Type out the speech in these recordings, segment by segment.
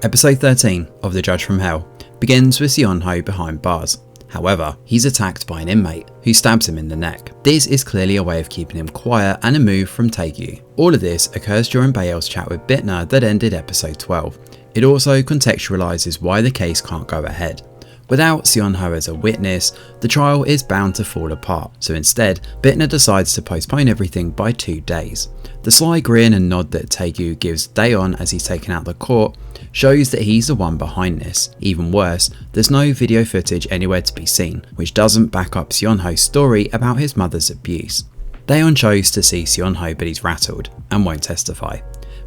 Episode 13 of The Judge from Hell begins with Seon-ho behind bars. However, he's attacked by an inmate who stabs him in the neck. This is clearly a way of keeping him quiet and a move from Taegyu. All of this occurs during Bael's chat with Bitna that ended episode 12. It also contextualizes why the case can't go ahead. Without Seon-ho as a witness, the trial is bound to fall apart, so instead, Bitna decides to postpone everything by 2 days. The sly grin and nod that Taegyu gives Daeon as he's taken out the court shows that he's the one behind this. Even worse, there's no video footage anywhere to be seen, which doesn't back up Seon-ho's story about his mother's abuse. Daeon chose to see Seon-ho, but he's rattled and won't testify.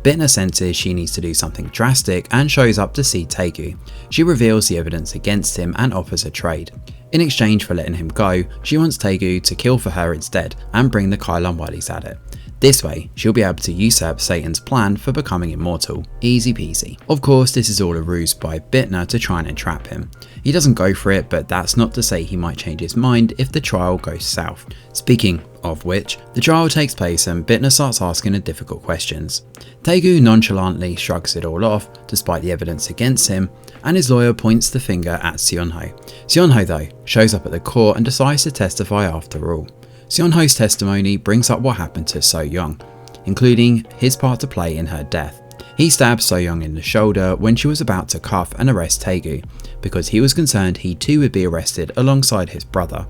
Bitna senses she needs to do something drastic and shows up to see Taegyu. She reveals the evidence against him and offers a trade. In exchange for letting him go, she wants Taegyu to kill for her instead and bring the Kylon while he's at it. This way, she'll be able to usurp Satan's plan for becoming immortal. Easy peasy. Of course, this is all a ruse by Bitna to try and entrap him. He doesn't go for it, but that's not to say he might change his mind if the trial goes south. Speaking of which, the trial takes place and Bitna starts asking the difficult questions. Taegyu nonchalantly shrugs it all off, despite the evidence against him, and his lawyer points the finger at Seon-ho. Seon-ho, though, shows up at the court and decides to testify after all. Seon-ho's testimony brings up what happened to So-young, including his part to play in her death. He stabbed So-young in the shoulder when she was about to cuff and arrest Taegyu, because he was concerned he too would be arrested alongside his brother.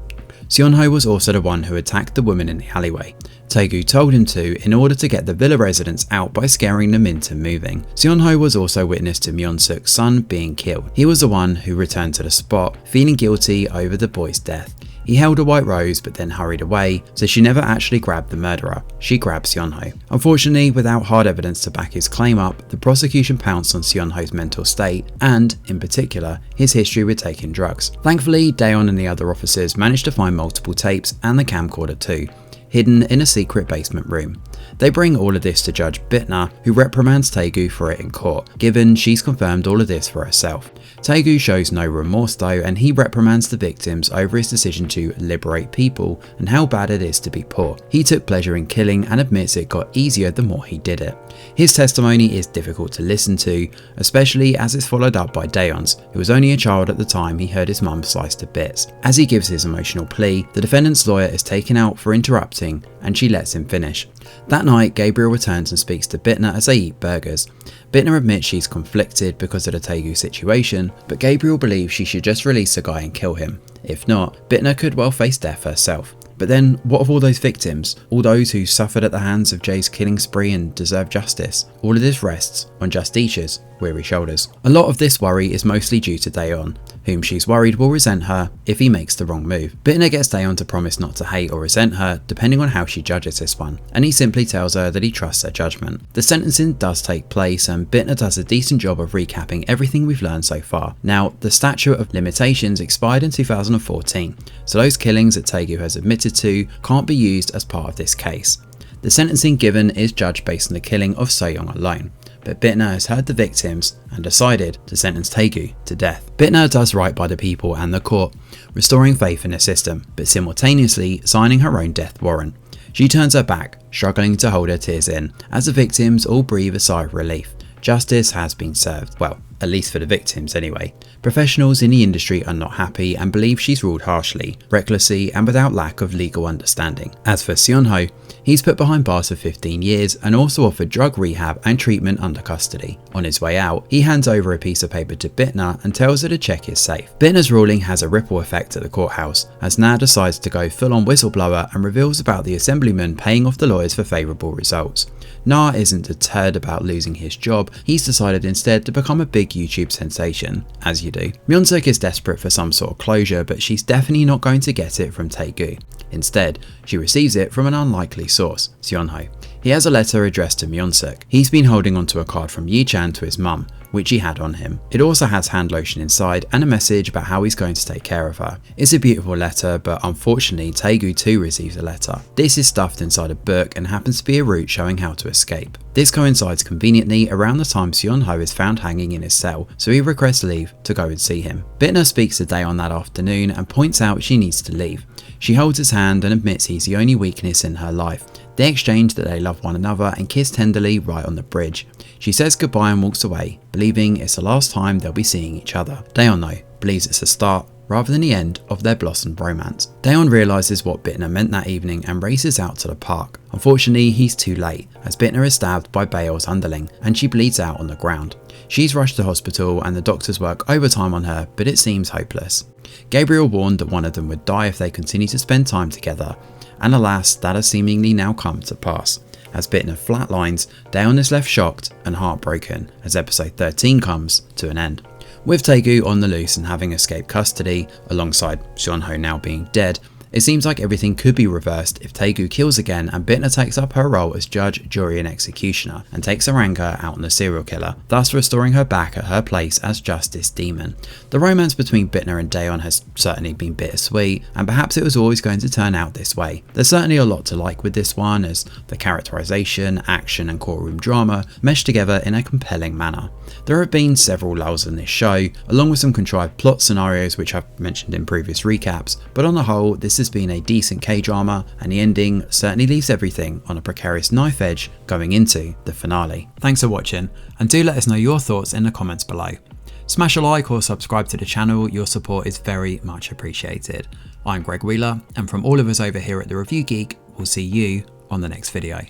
Seon-ho was also the one who attacked the woman in the alleyway. Taegyu told him to in order to get the villa residents out by scaring them into moving. Seon-ho was also witness to Myeon-suk's son being killed. He was the one who returned to the spot, feeling guilty over the boy's death. He held a white rose but then hurried away, so she never actually grabbed the murderer. She grabbed Seon-ho. Unfortunately, without hard evidence to back his claim up, the prosecution pounced on Seon-ho's mental state and, in particular, his history with taking drugs. Thankfully, Daeon and the other officers managed to find multiple tapes and the camcorder too, hidden in a secret basement room. They bring all of this to Judge Bitna, who reprimands Taegyu for it in court, given she's confirmed all of this for herself. Taegyu shows no remorse though, and he reprimands the victims over his decision to liberate people and how bad it is to be poor. He took pleasure in killing and admits it got easier the more he did it. His testimony is difficult to listen to, especially as it's followed up by Daeon's, who was only a child at the time he heard his mum sliced to bits. As he gives his emotional plea, the defendant's lawyer is taken out for interrupting and she lets him finish. That night, Gabriel returns and speaks to Bitna as they eat burgers. Bitna admits she's conflicted because of the Taegyu situation, but Gabriel believes she should just release the guy and kill him. If not, Bitna could well face death herself. But then, what of all those victims? All those who suffered at the hands of Jay's killing spree and deserve justice? All of this rests on just Isha's weary shoulders. A lot of this worry is mostly due to Daeon, whom she's worried will resent her if he makes the wrong move. Bitna gets Daeon to promise not to hate or resent her, depending on how she judges this one, and he simply tells her that he trusts her judgment. The sentencing does take place, and Bitna does a decent job of recapping everything we've learned so far. Now, the statute of limitations expired in 2014, so those killings that Taegyu has admitted to can't be used as part of this case. The sentencing given is judged based on the killing of So-young alone, but Bitna has heard the victims and decided to sentence Taegyu to death. Bitna does right by the people and the court, restoring faith in the system, but simultaneously signing her own death warrant. She turns her back, struggling to hold her tears in, as the victims all breathe a sigh of relief. Justice has been served. Well, at least for the victims anyway. Professionals in the industry are not happy and believe she's ruled harshly, recklessly and without lack of legal understanding. As for Seon-ho, he's put behind bars for 15 years and also offered drug rehab and treatment under custody. On his way out, he hands over a piece of paper to Bitna and tells her the check is safe. Bitna's ruling has a ripple effect at the courthouse, as Na decides to go full on whistleblower and reveals about the assemblyman paying off the lawyers for favourable results. Na isn't deterred about losing his job, he's decided instead to become a big YouTube sensation, as you do. Myeon-suk is desperate for some sort of closure, but she's definitely not going to get it from Taegyu. Instead, she receives it from an unlikely source, Seon-ho. He has a letter addressed to Myeon-suk. He's been holding onto a card from Yi-chan to his mum, which he had on him. It also has hand lotion inside and a message about how he's going to take care of her. It's a beautiful letter, but unfortunately Taegyu too receives a letter. This is stuffed inside a book and happens to be a route showing how to escape. This coincides conveniently around the time Seon-ho is found hanging in his cell, so he requests leave to go and see him. Bitna speaks to Daeon that afternoon and points out she needs to leave. She holds his hand and admits he's the only weakness in her life. They exchange that they love one another and kiss tenderly right on the bridge. She says goodbye and walks away, believing it's the last time they'll be seeing each other. Daeon though believes it's the start rather than the end of their blossomed romance. Daeon realises what Bitna meant that evening and races out to the park. Unfortunately, he's too late, as Bitna is stabbed by Bael's underling and she bleeds out on the ground. She's rushed to hospital and the doctors work overtime on her, but it seems hopeless. Gabriel warned that one of them would die if they continue to spend time together, and alas, that has seemingly now come to pass. As Bitna flatlines, Daeon is left shocked and heartbroken as episode 13 comes to an end. With Taegu on the loose and having escaped custody, alongside Seonho now being dead, it seems like everything could be reversed if Taegu kills again and Bitna takes up her role as judge, jury and executioner and takes her anger out on the serial killer, thus restoring her back at her place as justice demon. The romance between Bitna and Daeon has certainly been bittersweet, and perhaps it was always going to turn out this way. There's certainly a lot to like with this one, as the characterization, action and courtroom drama mesh together in a compelling manner. There have been several lulls in this show, along with some contrived plot scenarios which I've mentioned in previous recaps, but on the whole this has been a decent K-drama, and the ending certainly leaves everything on a precarious knife edge going into the finale. Thanks for watching, and do let us know your thoughts in the comments below. Smash a like or subscribe to the channel, your support is very much appreciated. I'm Greg Wheeler, and from all of us over here at The Review Geek, we'll see you on the next video.